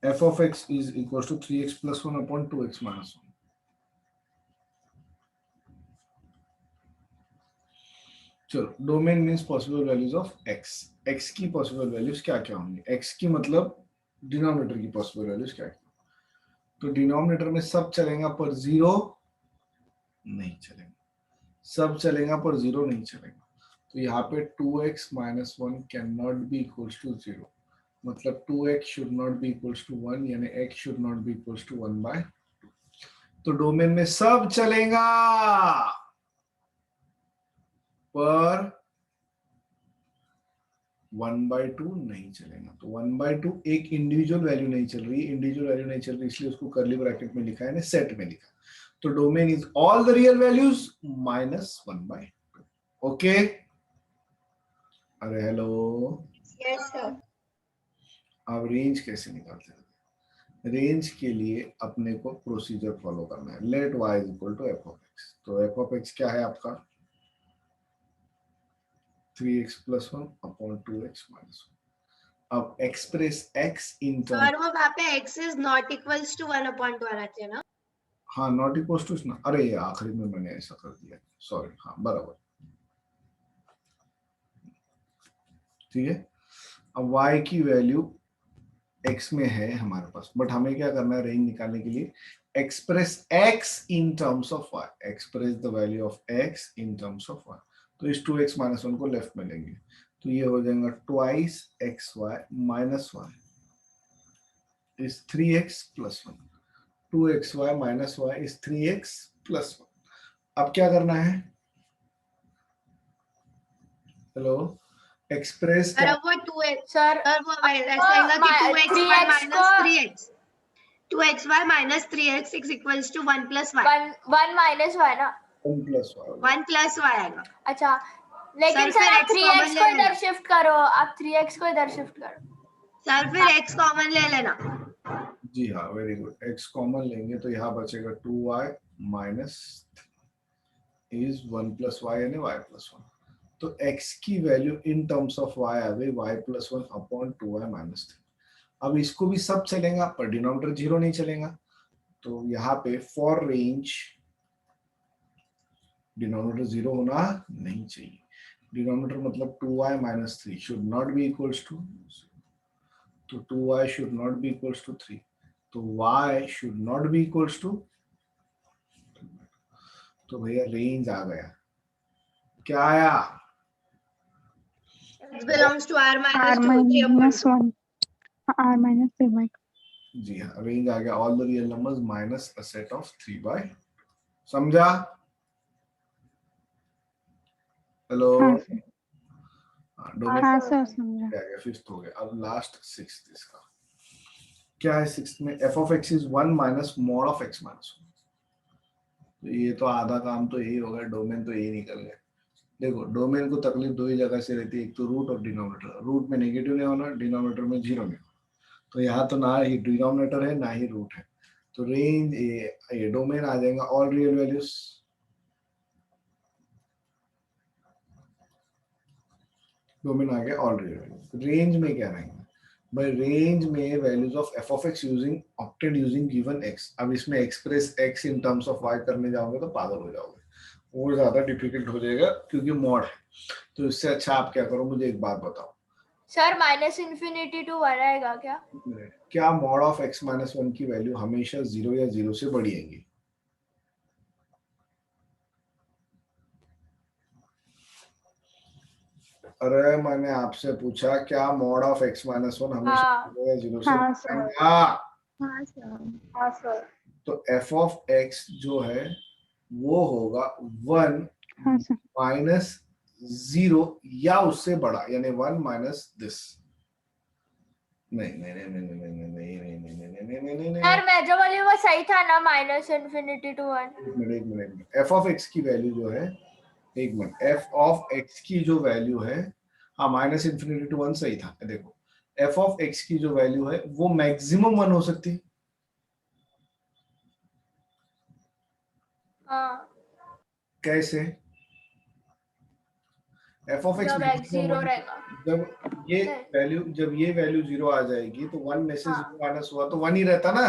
F of X is equal to 3x plus 1 upon 2x minus 1। चलो, domain means possible values of X. X की possible values क्या क्या होंगी? X की मतलब डिनोमिनेटर की पॉसिबल वैल्यूज क्या क्या? तो डिनोमिनेटर में सब चलेगा पर जीरो नहीं चलेगा, सब चलेगा पर जीरो नहीं चलेगा। तो यहाँ पे 2x minus 1 can not be equals to 0, मतलब 2x should not be equals to 1, यानी x should not be equals to 1/2। तो डोमेन में सब चलेगा पर 1/2 नहीं चलेगा। तो 1/2 एक इंडिविजुअल वैल्यू नहीं चल रही, इंडिविजुअल वैल्यू नहीं चल रही इसलिए उसको कर्ली ब्रैकेट में लिखा है, सेट में लिखा। तो domain is all the real values minus 1/2। Okay, अरे हेलो, यस सर। अब रेंज कैसे निकालते हैं? रेंज के लिए अपने को प्रोसीजर फॉलो करना है। Let y is equal to F of X. तो एफ ऑफ एक्स क्या है आपका? 3x plus 1 upon 2x minus 1। अब express x in term, sir वो वहाँ पे x is not equals to 1/2 आना चाहिए ना? हाँ नॉट इक्वल टू ना, अरे ये आखिरी में मैंने ऐसा कर दिया, सॉरी। हाँ बराबर, ठीक है। अब y की वैल्यू x में है हमारे पास, बट हमें क्या करना है रेंज निकालने के लिए? Express x in terms of y, express the value of x in terms of y। तो इस 2x माइनस 1 को लेफ्ट में लेंगे, तो ये हो जाएगा twice xy minus 1 is 3x plus 1। 2xy minus y is 3x plus 1। अब क्या करना है? हेलो, एक्सप्रेस सर वो 2x सर वो ऐसा आएगा कि 2xy minus 3x 2xy minus 3x is equals to 1 plus y। 1 minus y ना? 1 प्लस y। 1 प्लस y आएगा। अच्छा, लेकिन सर, सर फिर आप x 3x कॉमन को ले इधर लेना। शिफ्ट करो, आप 3x को इधर शिफ्ट करो। सर फिर x कॉमन ले लेना। जी हाँ, वेरी गुड। x कॉमन लेंगे तो यहाँ बचेगा 2y minus is 1 plus y यानी y प्लस 1। तो x की value in terms of y आ गई y plus 1 upon 2y minus 3। अब इसको भी सब चलेगा पर डिनोमिनेटर जीरो नहीं चलेगा। तो यहाँ पे फॉर रेंज डिनोमिनेटर जीरो होना नहीं चाहिए। डिनोमिनेटर मतलब 2y minus 3 should not be equals to, तो 2y should not be equals to 3, तो y should not be equals to, तो भैया रेंज आ गया। क्या आया? x belongs to r r minus 2 3 upon minus 2। 1 r minus 3/2। जी हाँ, range आ गया all the real numbers minus a set of 3/2। समझा? Hello, हाँ सर, डोमेन हाँ सर समझा। आ गया, फिफ्थ हो गया। अब लास्ट सिक्स्थ इसका क्या है? सिक्स्थ में F of X is 1 minus mod of x minus 1। तो ये तो आधा काम तो यही होगा, डोमेन तो यही निकल गया। देखो, डोमेन को तकलीफ दो ही जगह से रहती है, एक तो रूट और डिनोमिनेटर। रूट में नेगेटिव नहीं होना, डिनोमिनेटर में जीरो नहीं होना। तो यहाँ तो ना ही डिनोमिनेटर है ना ही रूट है, तो रेंज ये डोमेन आ जाएगा ऑल रियल वैल्यूज। डोमेन आ गया ऑल रियल वैल्यूज। रेंज में क्या रहेंगे भाई? रेंज में values of F of X using opted using given X. अब इसमें express X in terms of Y करने जाओगे तो पागल हो जाओगे, और ज्यादा डिफिकल्ट हो जाएगा क्योंकि मॉड है। तो इससे अच्छा आप क्या करो, मुझे एक बात बताओ सर माइनस इन्फिनिटी टू 1 आएगा क्या? क्या मॉड ऑफ एक्स माइनस 1 की वैल्यू हमेशा 0 या 0 से बड़ी आएगी? अरे मैंने आपसे पूछा क्या मॉड ऑफ एक्स माइनस 1 हमेशा हाँ 0 या 0 से हाँ बड़ी सर, आएगा? हाँ सर, हाँ सर। तो एफ ऑफ एक्स जो है वो होगा 1 हाँ सर। माइनस 0 या उससे बड़ा, यानी 1 माइनस दिस। नहीं नहीं नहीं नहीं नहीं नहीं नहीं नहीं नहीं नहीं नहीं नहीं नहीं नहीं। सर मैं जो बोली वो सही था ना, माइनस इन्फिनिटी टू 1? एक मिनट, एफ ऑफ एक्स की वैल्यू जो है, एक मिनट, एफ ऑफ एक्स की जो वैल्यू है, हाँ माइनस इन्फिनिटी टू 1 सही था। देखो, एफ ऑफ एक्स की जो वैल्यू है वो मैक्सिमम 1 हो सकती है। हाँ, कैसे? एफ ऑफ एक्स जब x 0 रहेगा। जब ये वैल्यू 0 आ जाएगी तो 1 में से हाँ। 0 माइनस हुआ तो 1 ही रहता ना।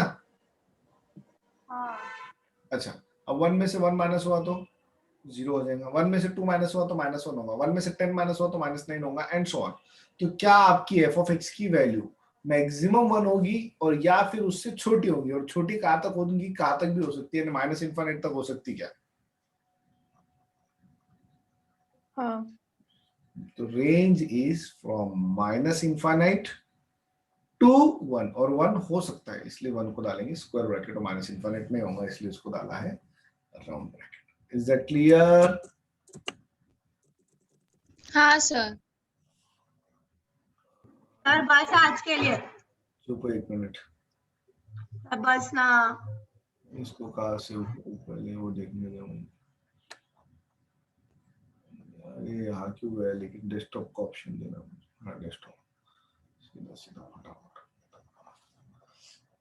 हाँ। अच्छा, अब 1 में से 1 माइनस हुआ तो 0 हो जाएगा, 1 में से 2 माइनस हुआ तो -1 होगा, 1 में से 10 माइनस हुआ तो -9 होगा, एंड सो ऑन। तो क्या आपकी f ऑफ x की वैल्यू मैक्सिमम 1 होगी और या फिर उससे छोटी होगी, और छोटी कहां तक होगी, कहां तक भी हो सकती है, माइनस इनफाइनाइट तक हो सकती क्या? हाँ। तो range is from minus infinite to 1, और 1 हो सकता है इसलिए 1 को डालेंगे स्क्वायर ब्रैकेट, और माइनस इनफाइनाइट नहीं होगा इसलिए उसको डाला है round bracket. Is that clear? हाँ सर। सर बस आज के लिए। चुप 1 मिनट, बस ना। इसको कहाँ से पहले वो देखने दो। ये यहाँ क्यों गया, लेकिन डेस्कटॉप का ऑप्शन देना मुझे। हाँ डेस्कटॉप, सीधा सीधा फटाफट।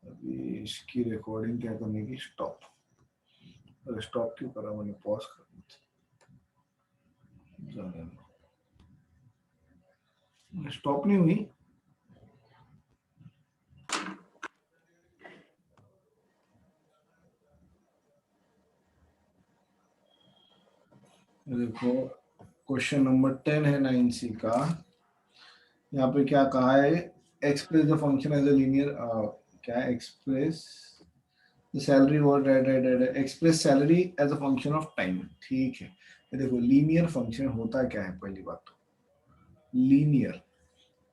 अभी इसकी रिकॉर्डिंग क्या करने की, स्टॉप। अरे स्टॉप क्यों करा मैंने, पॉज करनी थी। स्टॉप नहीं हुई। देखो क्वेश्चन नंबर 10 है 9C का। यहाँ पे क्या कहा है, express the function as a linear, क्या एक्सप्रेस सैलरी और express salary as a function of time. ठीक है, देखो लीनियर फंक्शन होता क्या है, पहली बात तो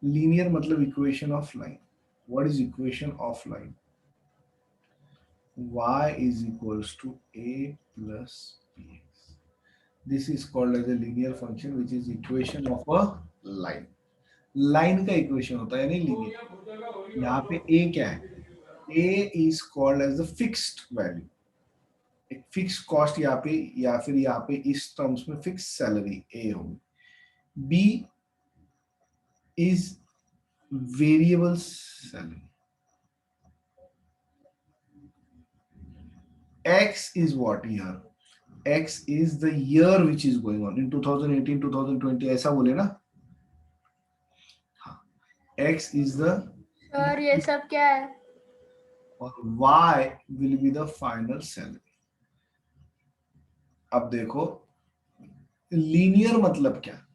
लीनियर मतलब equation of line. What is equation of line? y is equals to a plus bx. This is called as a linear function which is equation of a line. Line का equation होता है यानी linear. यहाँ पे a क्या है, a is called as the fixed value, एक fix cost यहाँ पे, या फिर यहाँ पे इस टर्म्स में फिक्स सैलरी a होगी। b is variable salary, x is what here, x is the year which is going on in 2018 2020 ऐसा बोले ना। हाँ, x is the, सर ये सब क्या है? और y will be the final salary। अब देखो लीनियर मतलब क्या,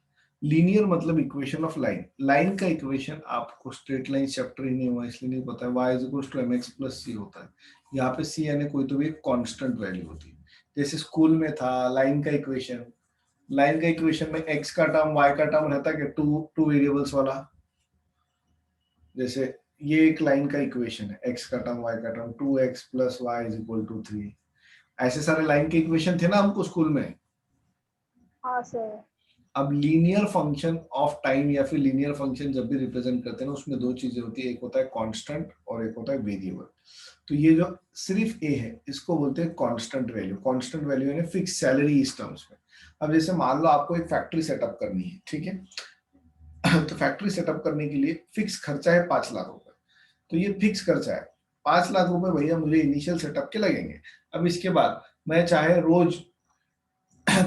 लीनियर मतलब इक्वेशन ऑफ लाइन। लाइन का इक्वेशन आपको स्ट्रेट लाइन चैप्टर ही नहीं हुआ इसलिए नहीं पता है। y is equals to mx plus c होता है। यहाँ पे c यानी कोई तो भी एक कांस्टेंट वैल्यू होती है। जैसे स्कूल में था लाइन का इक्वेशन में x का टर्म y का टर्म रहता है, टू वेरिएबल्स वाला। जैसे ये एक लाइन का इक्वेशन है, x का टर्म y का term 2x plus y is equal to 3। ऐसे सारे लाइन के इक्वेशन थे ना हमको स्कूल में। हाँ सर। अब लीनियर फंक्शन ऑफ टाइम या फिर लीनियर फंक्शन जब भी रिप्रेजेंट करते हैं ना, उसमें दो चीजें होती है, एक होता है कांस्टेंट और एक होता है वेरिएबल। तो ये जो सिर्फ a है इसको बोलते हैं कांस्टेंट वैल्यू। कांस्टेंट वैल्यू यानी फिक्स सैलरी इस टर्म्स में। अब जैसे मान लो आपको एक फैक्ट्री सेटअप करनी है, ठीक है तो फैक्ट्री सेटअप करने के लिए फिक्स खर्चा है 5 लाख रुपए। तो ये फिक्स खर्चा है 5 लाख रुपए, भैया मुझे इनिशियल सेटअप के लगेंगे। अब इसके बाद मैं चाहे रोज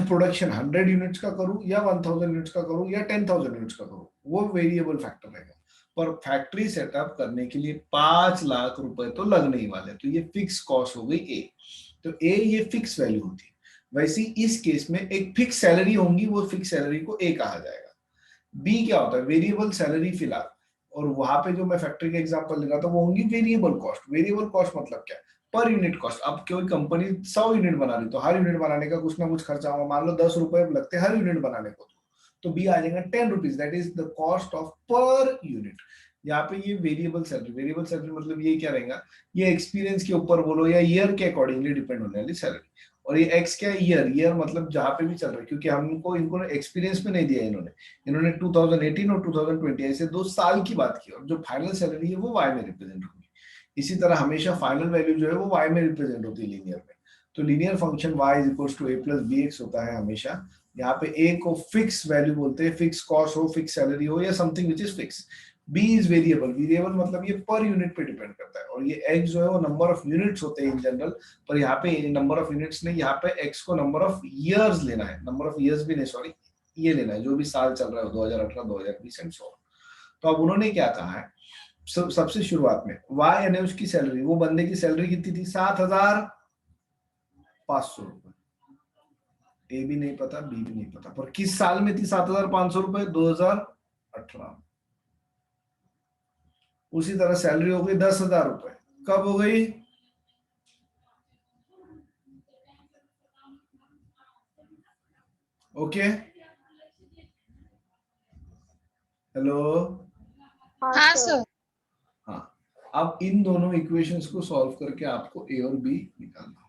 प्रोडक्शन 100 यूनिट्स का करूं या 1000 यूनिट्स का करूं या 10,000 यूनिट्स का करूं, वो वेरिएबल फैक्टर रहेगा। पर फैक्ट्री सेटअप करने के लिए 5 लाख रुपए तो लगने ही वाले, तो ये फिक्स कॉस्ट हो गई ए। तो ए ये फिक्स वैल्यू होती है। वैसे इस केस में एक फिक्स सैलरी होंगी, वो फिक्स सैलरी को ए कहा जाएगा। बी क्या होता है, वेरिएबल सैलरी फिलहाल, और वहां पे जो मैं फैक्ट्री का एग्जांपल ले रहा था वो होंगी वेरिएबल कॉस्ट। वेरिएबल कॉस्ट मतलब क्या, पर यूनिट कॉस्ट। अब कोई कंपनी 100 यूनिट बना रही तो हर यूनिट बनाने का कुछ ना कुछ खर्चा होगा, मान लो 10 रुपए लगते हैं हर यूनिट बनाने को, तो बी आ जाएगा 10 rupees, that is the cost of per unit. यहाँ पे ये वेरिएबल सैलरी मतलब ये क्या रहेगा, ये एक्सपीरियंस के ऊपर बोलो या ईयर के अकॉर्डिंगली डिपेंड होने वाली सैलरी। और ये एक्स क्या है, ईयर मतलब जहां पे भी चल रहा है, क्योंकि हमको इनको एक्सपीरियंस में नहीं दिया इन्होंने 2018 और 2020 ऐसे 2 साल की बात की, और जो फाइनल सैलरी है वो वाई में रिप्रेजेंट होगी। इसी तरह हमेशा फाइनल वैल्यू जो है वो y में रिप्रेजेंट होती है लीनियर में। तो linear function y is equals to a plus bx होता है हमेशा। यहाँ पे a को फिक्स वैल्यू बोलते हैं, फिक्स कॉस्ट हो, फिक्स सैलरी हो, या something which is fix. b is variable मतलब ये पर यूनिट पे डिपेंड करता है, और ये x जो है वो नंबर ऑफ यूनिट्स होते हैं इन जनरल, पर यहाँ पे नंबर ऑफ यूनिट्स नहीं, यहाँ पे x को नंबर ऑफ ईयर्स लेना है, नंबर ऑफ ईयर्स भी नहीं, सॉरी ये लेना है जो भी साल चल रहा है 2018, 2020 एंड सो। तो अब उन्होंने क्या कहा है, सबसे शुरुआत में वाई यानी उसकी सैलरी, वो बंदे की सैलरी कितनी थी 7,500 रुपए। ए भी नहीं पता, बी भी नहीं पता, पर किस साल में थी 7,500 रुपए? 2018। उसी तरह सैलरी हो गई 10,000 रुपए, कब हो गई? ओके, हेलो, हाँ सर। हाँ। अब इन दोनों इक्वेशंस को सॉल्व करके आपको ए और बी निकालना,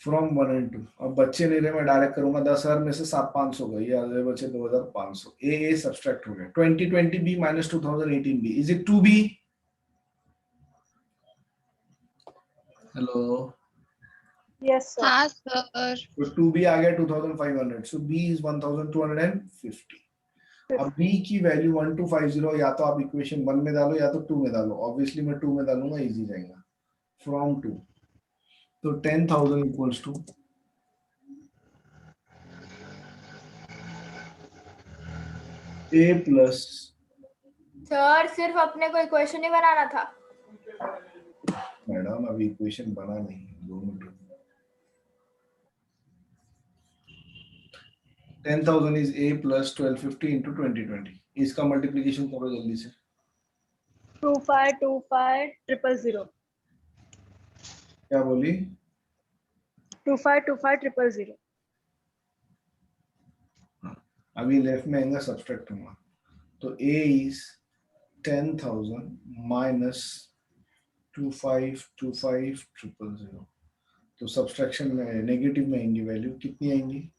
फ्रॉम 1 and 2। अब बच्चे नहीं रहे, मैं डायरेक्ट करूंगा 10,000 में से 7,500 गई, ये आधे बचे 2,500। ए सब्सट्रैक्ट हो गया, 2020 B minus 2018 B, is it 2b? Hello, Yes, sir. हाँ सर। तो 2b आ गया 2,500, सो b इज 1,250। अब b की वैल्यू 1250, या तो आप इक्वेशन 1 में डालो या तो 2 में डालो, ऑब्वियसली मैं 2 में डालूंगा, इजी जाएगा। फ्रॉम 2, तो 10,000 equals to a plus, sir सिर्फ अपने को इक्वेशन ही बनाना था। मैडम अभी इक्वेशन बना नहीं, 2 minute. 10,000 is a plus 1250 into 2020। इसका मल्टीप्लिकेशन करो जल्दी से। 2525 000 क्या बोली? 2525 000। अभी लेफ्ट में आएगा, सब्सट्रैक्ट होगा, तो a is 10,000 minus 2525 000। तो सब्सट्रैक्शन में नेगेटिव में आएंगी, वैल्यू कितनी आएंगी?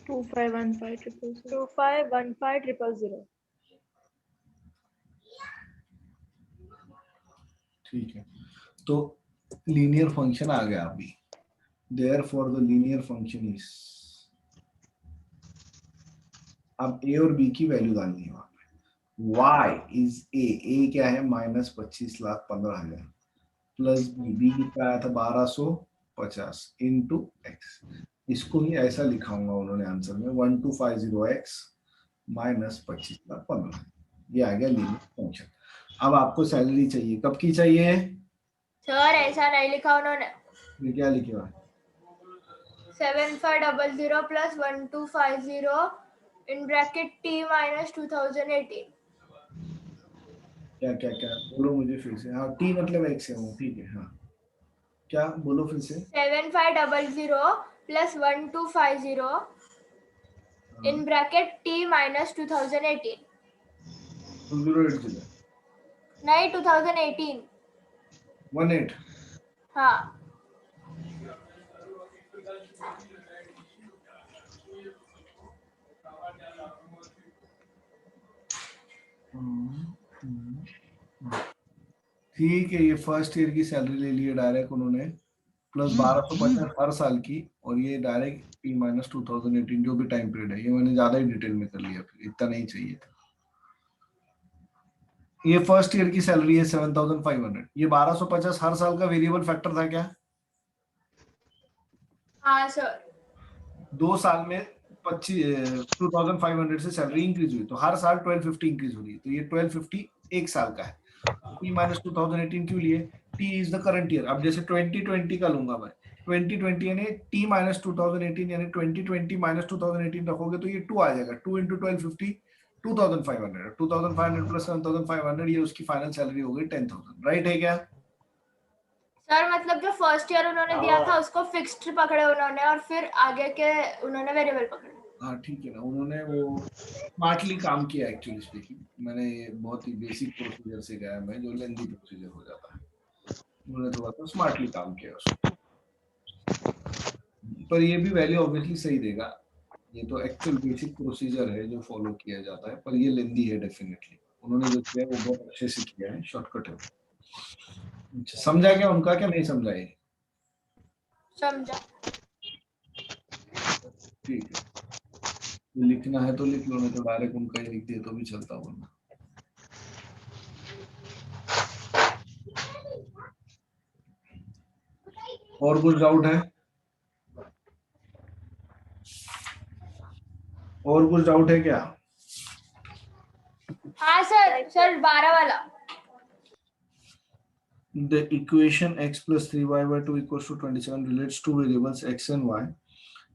2515 000। ठीक है, तो लीनियर फंक्शन आ गया अभी। Therefore the linear function is, अब a और b की वैल्यू डालनी है वहां पे। y इज a क्या है? माइनस 25,15,000 प्लस b कितना आया था? 1,250 इंटू एक्स। इसको ही ऐसा लिखाऊंगा उन्होंने आंसर में, 1250x माइनस 25,15,000। ये आ गया लीनियर फंक्शन। अब आपको सैलरी चाहिए, कब की चाहिए? सर ऐसा नहीं लिखा उन्होंने। ये क्या लिखे हुआ है? 7500 plus 1250 in bracket t minus 2018। क्या क्या क्या बोलो मुझे फिर से। हाँ, टी मतलब एक्स है वो, ठीक है। हाँ, क्या बोलो फिर से। 7500 plus 1250 in bracket t minus 2018। 2080 नहीं 2018। 18। हाँ ठीक है, ये फर्स्ट ईयर की सैलरी ले ली है डायरेक्ट उन्होंने, प्लस 1250 हर साल की, और ये डायरेक्ट पी माइनस 2018 जो भी टाइम पीरियड है। ये मैंने ज्यादा ही डिटेल में कर लिया, फिर इतना नहीं चाहिए था। ये फर्स्ट ईयर की सैलरी है 7,500। ये 1250 हर साल का वेरिएबल फैक्टर था क्या? हाँ सर। 2 साल में 2500 से सैलरी इंक्रीज हुई, तो हर साल 1250 इंक्रीज हो रही है, तो ये 1250 एक साल का है। टी माइनस 2018 क्यों लिए? T is the current year. अब जैसे 2020 का लूंगा मैं, 2020 यानी टी माइनस 2018 यानी 2020 माइनस 2018 रखोगे तो ये 2 आ जाएगा। 2 इंटू 1250 2500, 2500 प्लस 7500, ये उसकी फाइनल सैलरी हो गई 10,000। राइट है क्या? सर मतलब जो फर्स्ट ईयर उन्होंने दिया था उसको फिक्स्ड पकड़े उन्होंने, और फिर आगे के उन्होंने वेरिएबल पकड़े। हाँ ठीक है ना, उन्होंने वो स्मार्टली काम किया एक्चुअली स्पीकिंग। मैंने बहुत ही बेसिक प्रोसीजर से गया मैं, जो लेंदी प्रोसीजर हो जाता है, उन्होंने थोड़ा सा स्मार्टली काम किया उसको। पर ये भी वैल्यू ऑब्वियसली सही देगा, ये तो एक्चुअल बेसिक प्रोसीजर है जो फॉलो किया जाता है, पर ये लेंदी है डेफिनेटली। उन्होंने जो किया है वो बहुत अच्छे से किया है, शॉर्टकट है। अच्छा, समझा क्या उनका, क्या नहीं समझा ये? समझा। ठीक है, लिखना है तो लिख लो, नहीं तो डायरेक्ट उनका ही लिख दिए तो भी चलता वरना। और कुछ डाउट है? और कुछ डाउट है क्या? हाँ सर, 12 वाला। The equation x plus 3y by 2 equals to 27 relates two variables x and y.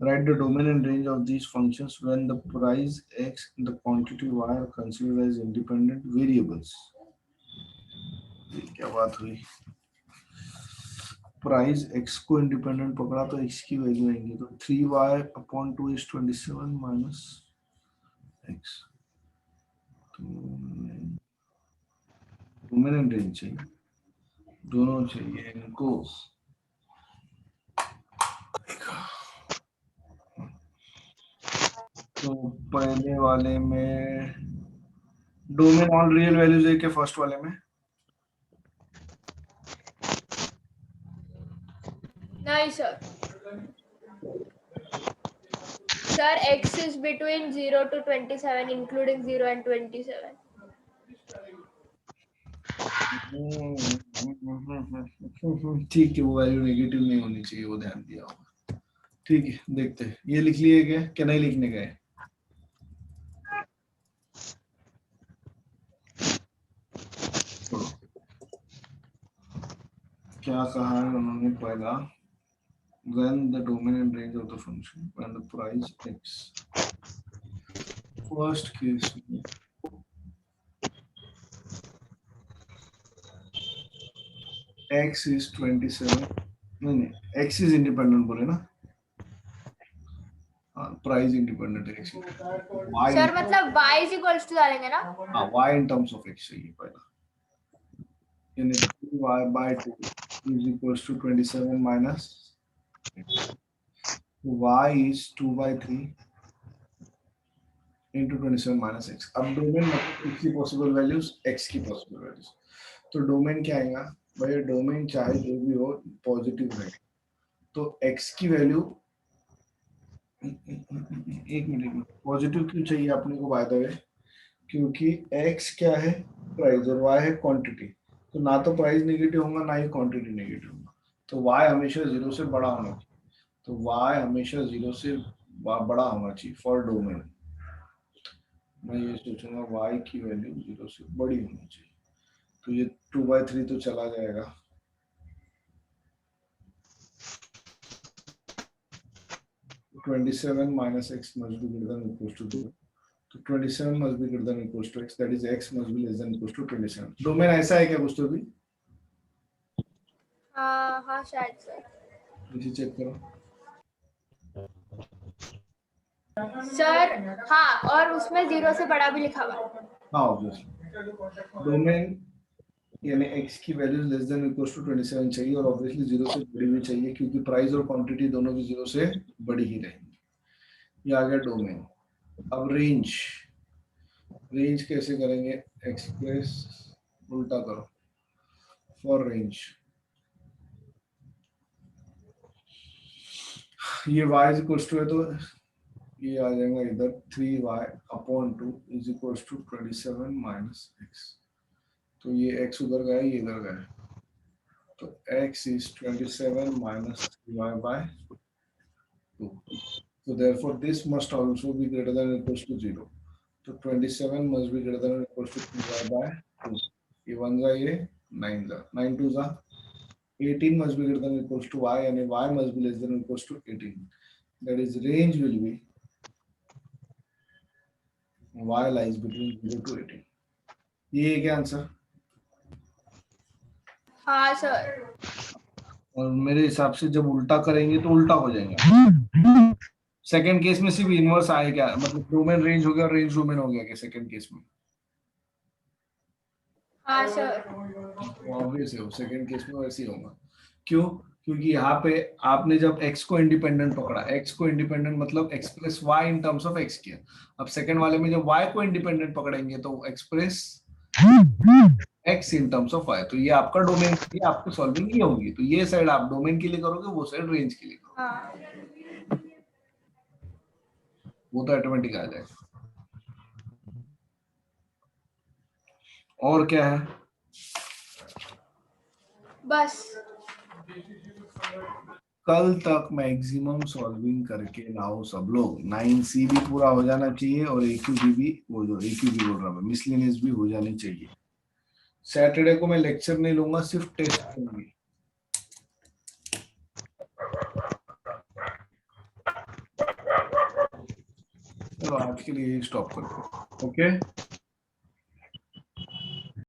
Write the domain and range of these functions when the price x and the quantity y are considered as independent variables. ये क्या बात हुई? Price x को independent पकड़ा तो x की value आएंगी, तो 3y upon 2 is 27 minus x। तो डोमेन एंड रेंज चाहिए, दोनों चाहिए इनको। तो पहले वाले में डोमेन ऑल रियल वैल्यूज है क्या? फर्स्ट वाले में नहीं sir. Sir x is between 0 to 27 including 0 and 27. ठीक है, वो वैल्यू नेगेटिव नहीं होनी चाहिए, वो ध्यान दिया होगा। ठीक है, देखते हैं ये लिख लिए क्या नहीं लिखने गए? क्या कहा है उन्होंने? पहला when the domain and range of the function when the price x, first case में x is 27, नहीं x is independent बोले ना, प्राइस इंडिपेंडेंट है x, y सर मतलब y is equals to डालेंगे ना? हाँ, y in terms of x चाहिए पहला, यानी 3y by 2 is equals to 27 minus y is 2 by 3 into 27 minus x। अब डोमेन मतलब x की पॉसिबल वैल्यूज, x की पॉसिबल वैल्यूज, तो डोमेन क्या आएगा भाई? डोमेन चाहे जो भी हो पॉजिटिव है, तो x की वैल्यू, एक मिनट, पॉजिटिव क्यों चाहिए अपने को बाय द वे? क्योंकि x क्या है? प्राइस, और y है क्वांटिटी, तो ना तो प्राइस नेगेटिव होगा ना ही क्वांटिटी नेगेटिव होगा, तो y हमेशा 0 से बड़ा होना चाहिए, तो y हमेशा 0 से बड़ा होना चाहिए फॉर डोमेन। मैं ये सोचूंगा y की वैल्यू 0 से बड़ी होनी चाहिए, तो ये 2/3 तो चला जाएगा, तो 27 minus x must be greater than equals to 0, तो 27 must be greater than equals to x, that is x must be less than equals to 27। Domain ऐसा है क्या कुछ तो भी? हाँ हाँ शायद सर। नीचे चेक करो। सर हाँ, और उसमें 0 से बड़ा भी लिखा हुआ है। हाँ ऑब्वियसली डोमेन यानी x की वैल्यू लेस देन इक्वल्स टू 27 चाहिए, और ऑब्वियसली 0 से बड़ी भी चाहिए, क्योंकि प्राइस और क्वांटिटी दोनों भी 0 से बड़ी ही रहेंगी। ये आ गया डोमेन। अब रेंज, रेंज कैसे करेंगे? एक्सप्रेस उल्टा करो फॉर रेंज, ये y इज इक्वल्स टू है तो ये आ जाएगा इधर 3y upon 2 is equals to 27 minus x, तो ये x उधर गया, ये इधर गया, तो x is 27 minus 3y by 2, so therefore this must also be greater than or equals to 0, तो 27 must be greater than or equals to 3y by 2, ये 1 जा, ये 9 जा, 9 2 जा 18 must be greater than or equals to y, and y must be less than or equals to 18, that is range will be y lies between 0 to 18। ये क्या answer? हाँ sir. और मेरे हिसाब से जब उल्टा करेंगे तो उल्टा हो जाएगा। सेकंड केस में सिर्फ इनवर्स आए क्या? मतलब डोमेन रेंज हो गया और रेंज डोमेन हो गया क्या सेकंड केस में? हाँ सर। ऑब्वियस है, सेकंड केस में वैसे ही होगा। क्यों? क्योंकि यहाँ पे आपने जब x को इंडिपेंडेंट पकड़ा, x को इंडिपेंडेंट मतलब express y in terms of x किया। अब सेकंड वाले में जब y को इंडिपेंडेंट पकड़ेंगे तो express x in terms of y, तो ये आपका डोमेन के लिए आपकी सॉल्विंग ये होगी, तो ये साइड आप डोमेन के लिए करोगे, वो साइड रेंज के लिए करोगे। हाँ। वो तो ऑटोमेटिक आ जाएगा। और क्या है? बस कल तक मैक्सिमम सॉल्विंग करके लाओ सब लोग। 9C भी पूरा हो जाना चाहिए और AQB भी, वो जो AQB बोल रहा मैं, मिसलिनियस भी हो जानी चाहिए। सैटरडे को मैं लेक्चर नहीं लूंगा, सिर्फ टेस्ट लूंगी। चलो आज के लिए स्टॉप करते हैं, ओके।